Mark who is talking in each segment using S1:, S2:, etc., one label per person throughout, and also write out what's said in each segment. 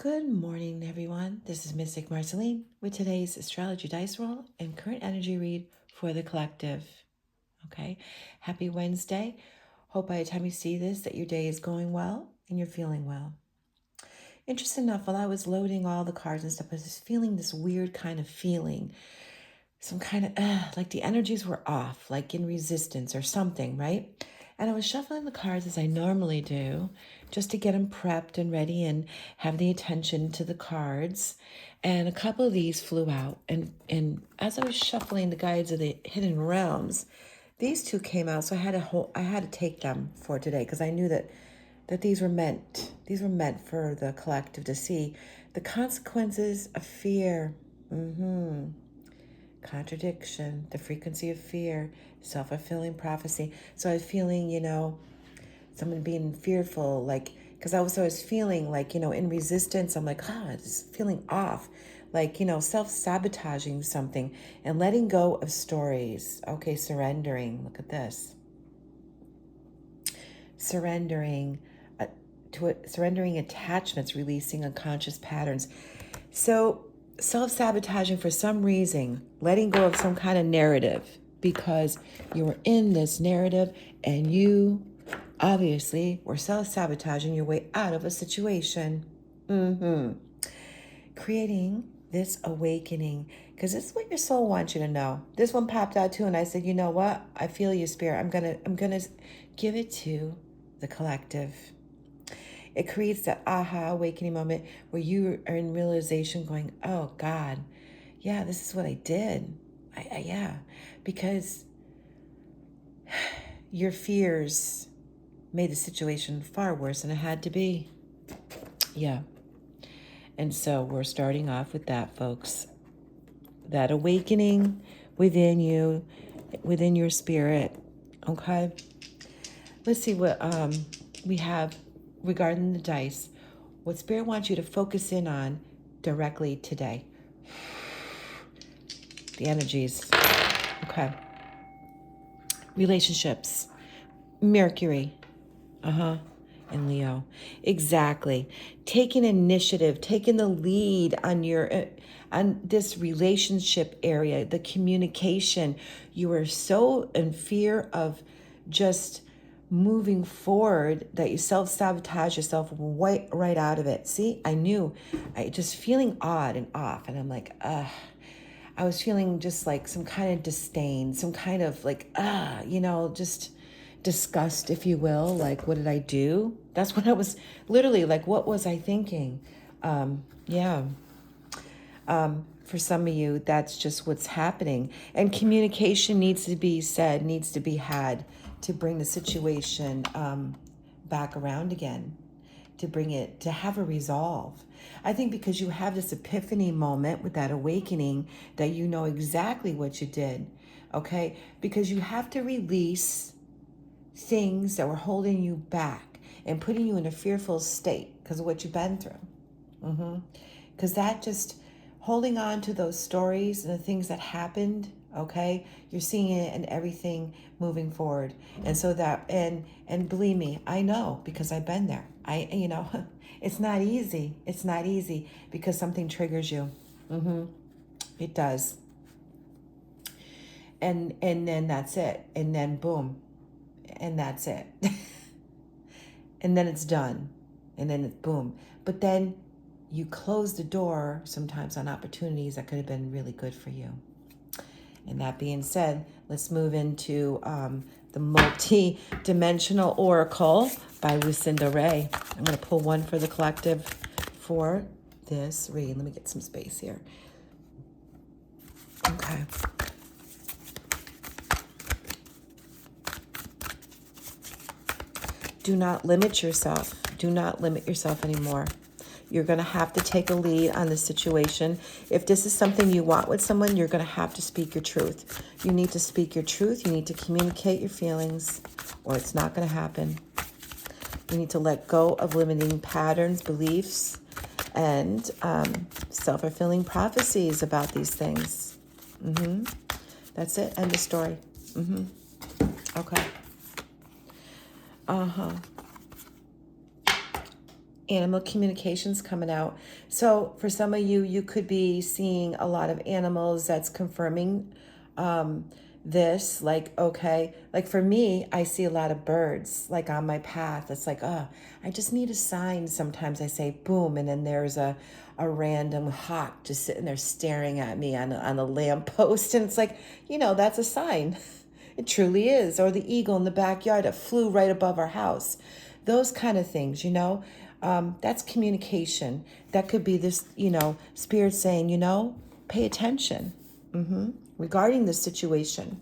S1: Good morning, everyone. This is Mystic Marceline with today's astrology dice roll and current energy read for the collective. Okay, happy Wednesday. Hope by the time you see this that your day is going well and you're feeling well. Interesting enough, while I was loading all the cards and stuff, I was just feeling this weird kind of feeling, some kind of like the energies were off, like in resistance or something, right? And I was shuffling the cards as I normally do, just to get them prepped and ready and have the attention to the cards. And a couple of these flew out. And as I was shuffling the guides of the hidden realms, these two came out. So I had to take them for today because I knew that these were meant for the collective to see the consequences of fear. Contradiction, the frequency of fear, self-fulfilling prophecy. So I was feeling, someone being fearful, like, because I was always feeling like, in resistance. I'm like, it's feeling off, like, self-sabotaging something and letting go of stories. Okay, surrendering. Look at this. Surrendering surrendering attachments, releasing unconscious patterns. So self-sabotaging for some reason, letting go of some kind of narrative because you were in this narrative and you obviously were self-sabotaging your way out of a situation. Creating this awakening, because this is what your soul wants you to know. This one popped out too, and I said, you know what? I feel you, Spirit. I'm gonna give it to the collective. It creates that aha awakening moment where you are in realization going, oh God, yeah, this is what I did. Yeah, because your fears made the situation far worse than it had to be. Yeah. And so we're starting off with that, folks. That awakening within you, within your spirit. Okay. Let's see what we have regarding the dice. What Spirit wants you to focus in on directly today. The energies. Okay. Relationships. Mercury. And Leo. Exactly. Taking initiative, taking the lead on this relationship area, the communication. You are so in fear of just moving forward that you self-sabotage yourself right out of it. See, I just feeling odd and off, and I'm like, I was feeling just like some kind of disdain, some kind of like, just disgust, if you will. Like, what did I do? That's what I was literally like, what was I thinking? Yeah. For some of you, that's just what's happening. And communication needs to be said, needs to be had to bring the situation back around again, to bring it, to have a resolve. I think because you have this epiphany moment with that awakening that you know exactly what you did, okay? Because you have to release things that were holding you back and putting you in a fearful state because of what you've been through. Because that just holding on to those stories and the things that happened, okay, you're seeing it in everything moving forward. And so that, and believe me, I know because I've been there. It's not easy. It's not easy because something triggers you. It does. And then that's it. And then boom. And that's it. And then it's done. And then it's boom. But then you close the door sometimes on opportunities that could have been really good for you. And that being said, let's move into the multi-dimensional oracle by Lucinda Ray. I'm going to pull one for the collective for this read. Let me get some space here. Okay. Do not limit yourself. Do not limit yourself anymore. You're going to have to take a lead on the situation. If this is something you want with someone, you're going to have to speak your truth. You need to speak your truth. You need to communicate your feelings, or it's not going to happen. You need to let go of limiting patterns, beliefs, and self-fulfilling prophecies about these things. That's it. End of story. Okay. Animal communications coming out. So for some of you, you could be seeing a lot of animals. That's confirming this. Like, okay, like for me, I see a lot of birds like on my path. It's like, oh, I just need a sign. Sometimes I say boom, and then there's a random hawk just sitting there staring at me on a lamppost. And it's like, that's a sign. It truly is. Or the eagle in the backyard that flew right above our house. Those kind of things, that's communication. That could be this, spirit saying, pay attention regarding this situation.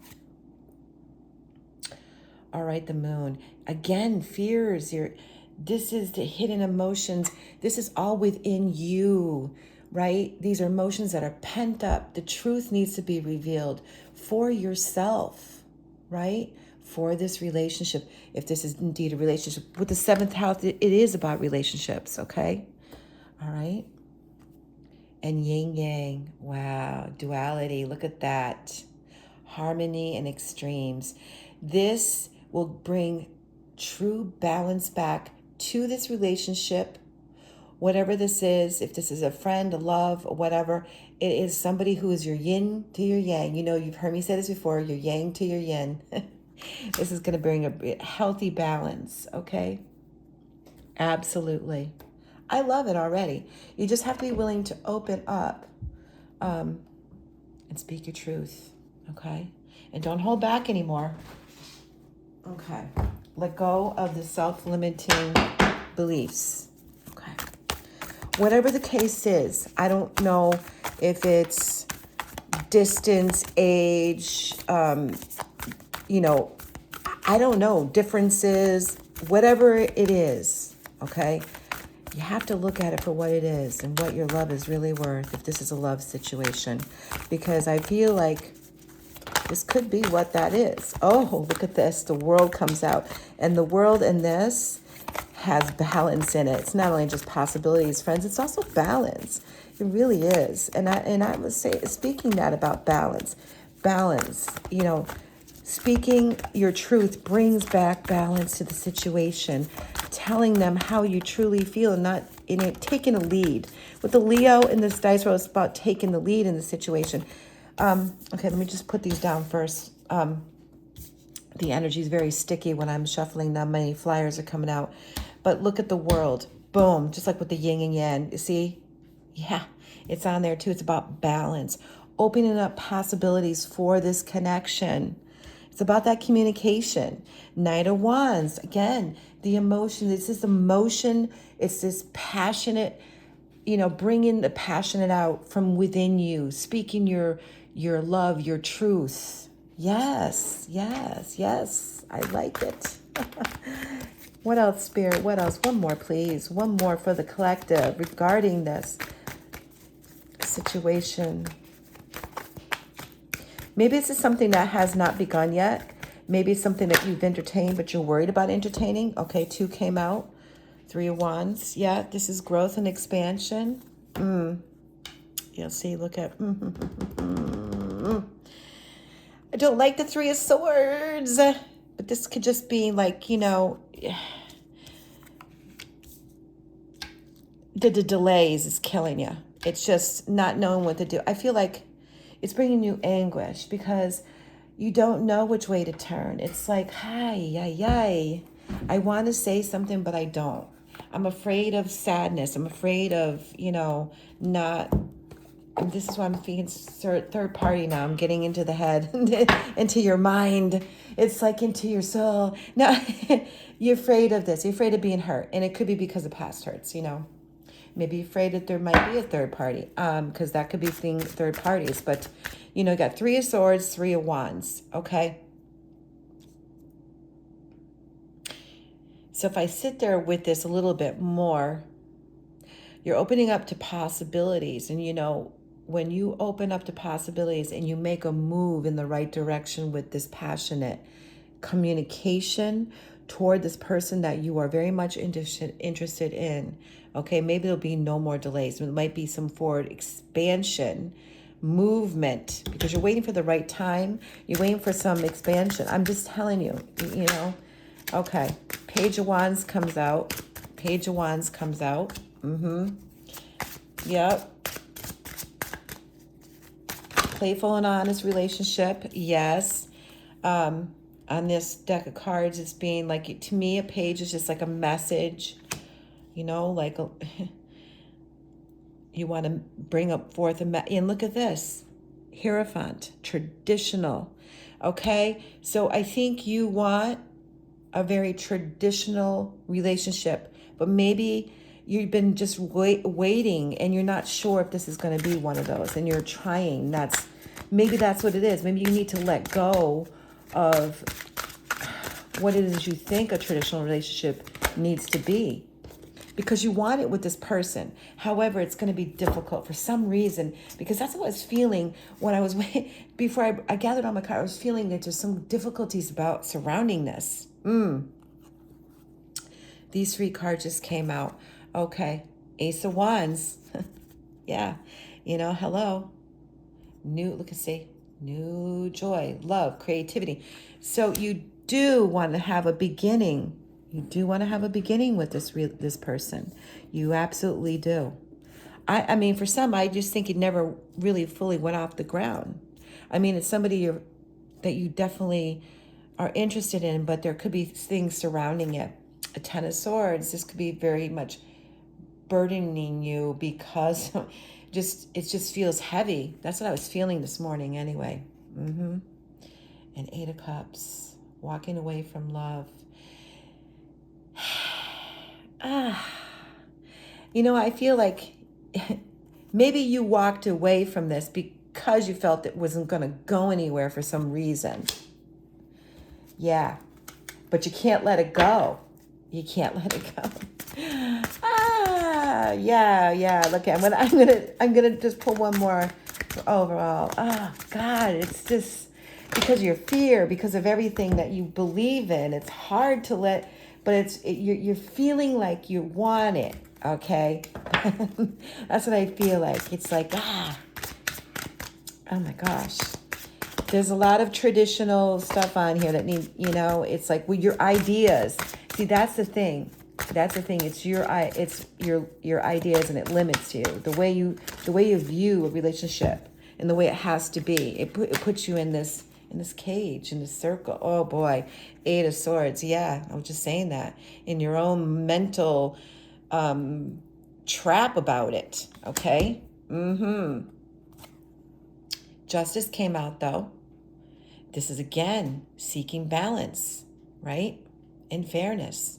S1: All right, the moon. Again, fears. This is the hidden emotions. This is all within you, right? These are emotions that are pent up. The truth needs to be revealed for yourself, right? For this relationship. If this is indeed a relationship. With the 7th house, it is about relationships, okay? All right. And yin yang. Wow. Duality. Look at that. Harmony and extremes. This will bring true balance back to this relationship, whatever this is. If this is a friend, a love, or whatever, it is somebody who is your yin to your yang. You've heard me say this before, your yang to your yin. This is going to bring a healthy balance, okay? Absolutely. I love it already. You just have to be willing to open up and speak your truth, okay? And don't hold back anymore. Okay. Let go of the self-limiting beliefs. Okay. Whatever the case is, I don't know if it's distance, age, I don't know, differences, whatever it is, okay? You have to look at it for what it is and what your love is really worth if this is a love situation. Because I feel like this could be what that is. Oh, look at this. The world comes out. And the world in this has balance in it. It's not only just possibilities, friends. It's also balance. It really is. And I was speaking that about balance. Balance, speaking your truth brings back balance to the situation. Telling them how you truly feel and not in it, taking a lead. With the Leo in this dice roll, it's about taking the lead in the situation. Okay, let me just put these down first. The energy is very sticky when I'm shuffling them. Many flyers are coming out. But look at the world. Boom, just like with the yin and yang. You see? Yeah, it's on there too. It's about balance. Opening up possibilities for this connection. It's about that communication. Knight of Wands. Again, the emotion. It's this emotion. It's this passionate, bringing the passionate out from within you. Speaking your love, your truth. Yes, yes, yes. I like it. What else, Spirit? What else? One more, please. One more for the collective regarding this situation. Maybe this is something that has not begun yet. Maybe it's something that you've entertained, but you're worried about entertaining. Okay, 2 came out. 3 of Wands. Yeah, this is growth and expansion. You'll see, look at... I don't like the 3 of Swords. But this could just be like, the delays is killing you. It's just not knowing what to do. I feel like it's bringing you anguish because you don't know which way to turn. It's like, I want to say something, but I don't. I'm afraid of sadness. I'm afraid of, not... This is why I'm feeling third party now. I'm getting into the head, into your mind. It's like into your soul. No, you're afraid of this. You're afraid of being hurt. And it could be because of past hurts, Maybe you're afraid that there might be a third party, because that could be seeing third parties. But, you got 3 of Swords, 3 of Wands, okay? So if I sit there with this a little bit more, you're opening up to possibilities. And, when you open up to possibilities and you make a move in the right direction with this passionate communication toward this person that you are very much interested in, okay, maybe there'll be no more delays. It might be some forward expansion, movement, because you're waiting for the right time. You're waiting for some expansion. I'm just telling you, Okay, Page of Wands comes out. Page of Wands comes out. Yep. Playful and honest relationship. Yes. On this deck of cards, it's being like, to me, a page is just like a message, you know, like you want to bring up forth and look at this. Hierophant, traditional. Okay. So I think you want a very traditional relationship, but maybe you've been just waiting and you're not sure if this is going to be one of those, and you're trying. Maybe that's what it is. Maybe you need to let go of what it is you think a traditional relationship needs to be, because you want it with this person. However, it's going to be difficult for some reason, because that's what I was feeling when I was before I gathered all my cards. I was feeling that there's some difficulties about surrounding this. These 3 cards just came out. Okay. Ace of Wands. Yeah. You know, hello. New joy, love, creativity. So you do want to have a beginning. You do want to have a beginning with this person. You absolutely do. I mean, for some, I just think it never really fully went off the ground. I mean, it's somebody that you definitely are interested in, but there could be things surrounding it. A 10 of Swords, this could be very much burdening you, because it just feels heavy. That's what I was feeling this morning anyway. And 8 of Cups, walking away from love. You know, I feel like maybe you walked away from this because you felt it wasn't going to go anywhere for some reason. Yeah, but you can't let it go. You can't let it go. Yeah. Look, I'm gonna just pull one more for overall. Oh God, it's just because of your fear, because of everything that you believe in. It's hard to let, but you're feeling like you want it. Okay, that's what I feel like. It's like oh my gosh. There's a lot of traditional stuff on here that it's like your ideas. See, that's the thing. It's your ideas, and it limits you. The way you view a relationship and the way it has to be. It puts you in this cage, in this circle. Oh boy, 8 of Swords. Yeah, I was just saying that. In your own mental trap about it. Okay. Justice came out though. This is again seeking balance, right? And fairness.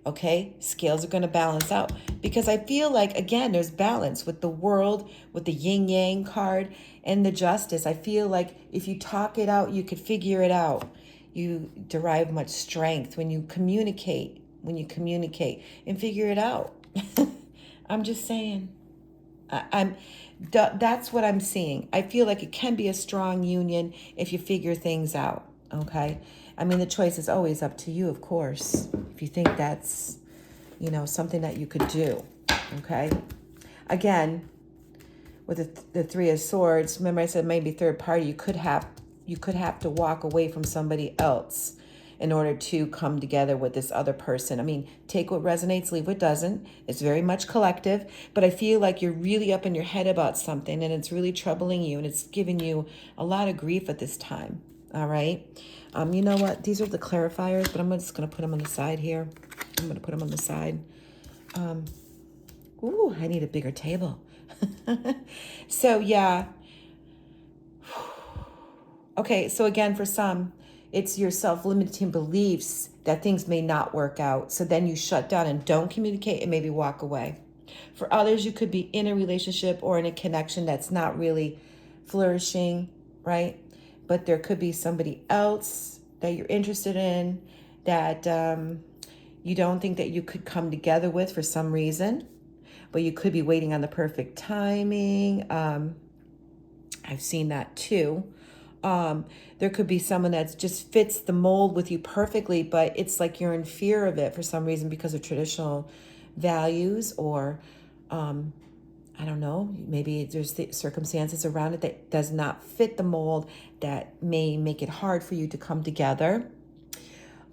S1: Okay, scales are going to balance out, because I feel like, again, there's balance with the World, with the yin yang card, and the Justice. I feel like if you talk it out, you could figure it out. You derive much strength when you communicate and figure it out. I'm just saying. That's what I'm seeing. I feel like it can be a strong union if you figure things out. Okay. I mean, the choice is always up to you, of course, if you think that's, something that you could do. Okay. Again, with the 3 of Swords, remember I said maybe third party, you could have to walk away from somebody else in order to come together with this other person. I mean, take what resonates, leave what doesn't. It's very much collective, but I feel like you're really up in your head about something, and it's really troubling you, and it's giving you a lot of grief at this time. All right. You know what? These are the clarifiers, but I'm just going to put them on the side here. I'm going to put them on the side. I need a bigger table. So, yeah. Okay, so again, for some, it's your self-limiting beliefs that things may not work out. So then you shut down and don't communicate and maybe walk away. For others, you could be in a relationship or in a connection that's not really flourishing, right? But there could be somebody else that you're interested in that you don't think that you could come together with for some reason, but you could be waiting on the perfect timing. I've seen that too. There could be someone that just fits the mold with you perfectly, but it's like you're in fear of it for some reason because of traditional values, or I don't know, maybe there's the circumstances around it that does not fit the mold that may make it hard for you to come together.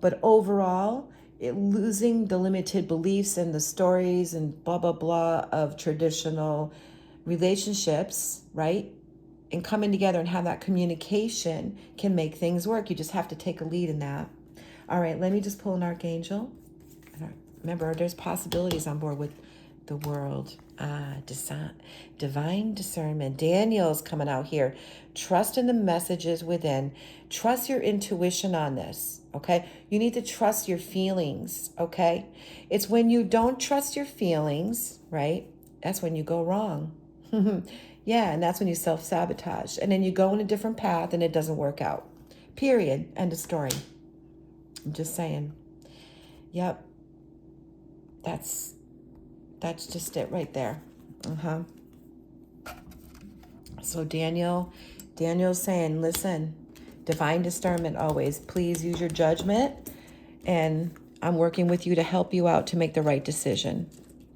S1: But overall, losing the limited beliefs and the stories and blah, blah, blah of traditional relationships, right? And coming together and have that communication can make things work. You just have to take a lead in that. All right, let me just pull an archangel. Remember, there's possibilities on board with the world. Divine discernment. Daniel's coming out here. Trust in the messages within. Trust your intuition on this, okay? You need to trust your feelings, okay? It's when you don't trust your feelings, right? That's when you go wrong. Yeah, and that's when you self-sabotage. And then you go in a different path and it doesn't work out. Period. End of story. I'm just saying. Yep. That's just it right there. So Daniel's saying, listen, divine discernment always. Please use your judgment. And I'm working with you to help you out to make the right decision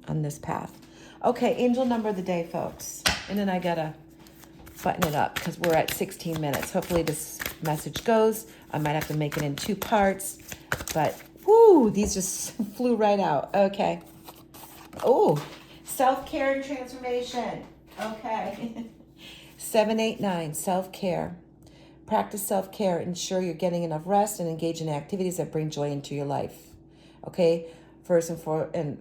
S1: on this path. Okay, angel number of the day, folks. And then I gotta button it up because we're at 16 minutes. Hopefully this message goes. I might have to make it in 2 parts. But, whoo, these just flew right out. Okay. Oh, self-care and transformation. Okay. 789, self-care. Practice self-care. Ensure you're getting enough rest and engage in activities that bring joy into your life. Okay. First and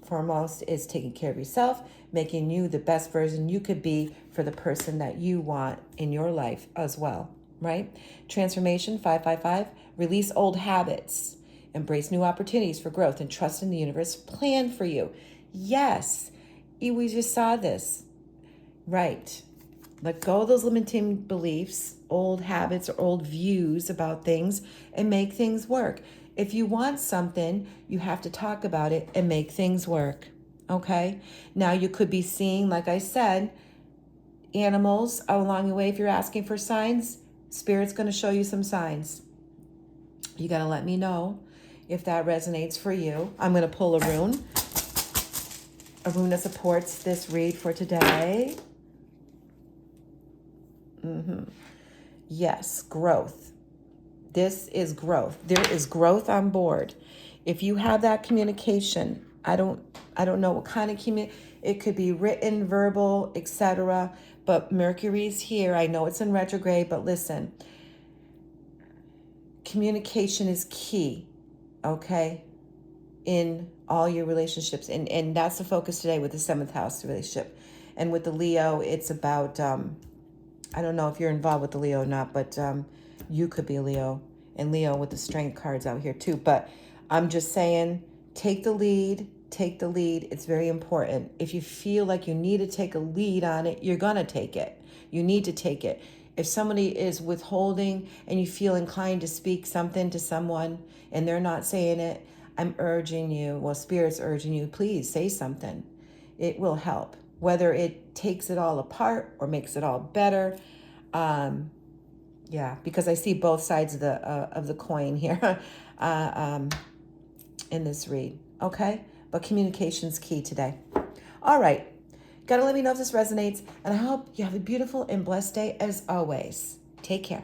S1: foremost is taking care of yourself, making you the best version you could be for the person that you want in your life as well. Right? Transformation, 555. Release old habits. Embrace new opportunities for growth and trust in the universe plan for you. Yes, we just saw this. Right. Let go of those limiting beliefs, old habits, or old views about things and make things work. If you want something, you have to talk about it and make things work. Okay? Now you could be seeing, like I said, animals along the way. If you're asking for signs, Spirit's going to show you some signs. You got to let me know if that resonates for you. I'm going to pull a rune that supports this read for today. Yes, growth. This is growth. There is growth on board. If you have that communication, I don't know what kind of it could be written, verbal, etc. But Mercury's here. I know it's in retrograde, but listen, communication is key, okay, in all your relationships. And that's the focus today with the 7th house relationship. And with the Leo, it's about, I don't know if you're involved with the Leo or not, but you could be a Leo. And Leo with the strength cards out here too. But I'm just saying, take the lead. Take the lead. It's very important. If you feel like you need to take a lead on it, you're going to take it. You need to take it. If somebody is withholding and you feel inclined to speak something to someone and they're not saying it, I'm urging you, well, Spirit's urging you, please say something. It will help. Whether it takes it all apart or makes it all better. Yeah, because I see both sides of the coin here in this read. Okay? But communication's key today. All right. Got to let me know if this resonates. And I hope you have a beautiful and blessed day as always. Take care.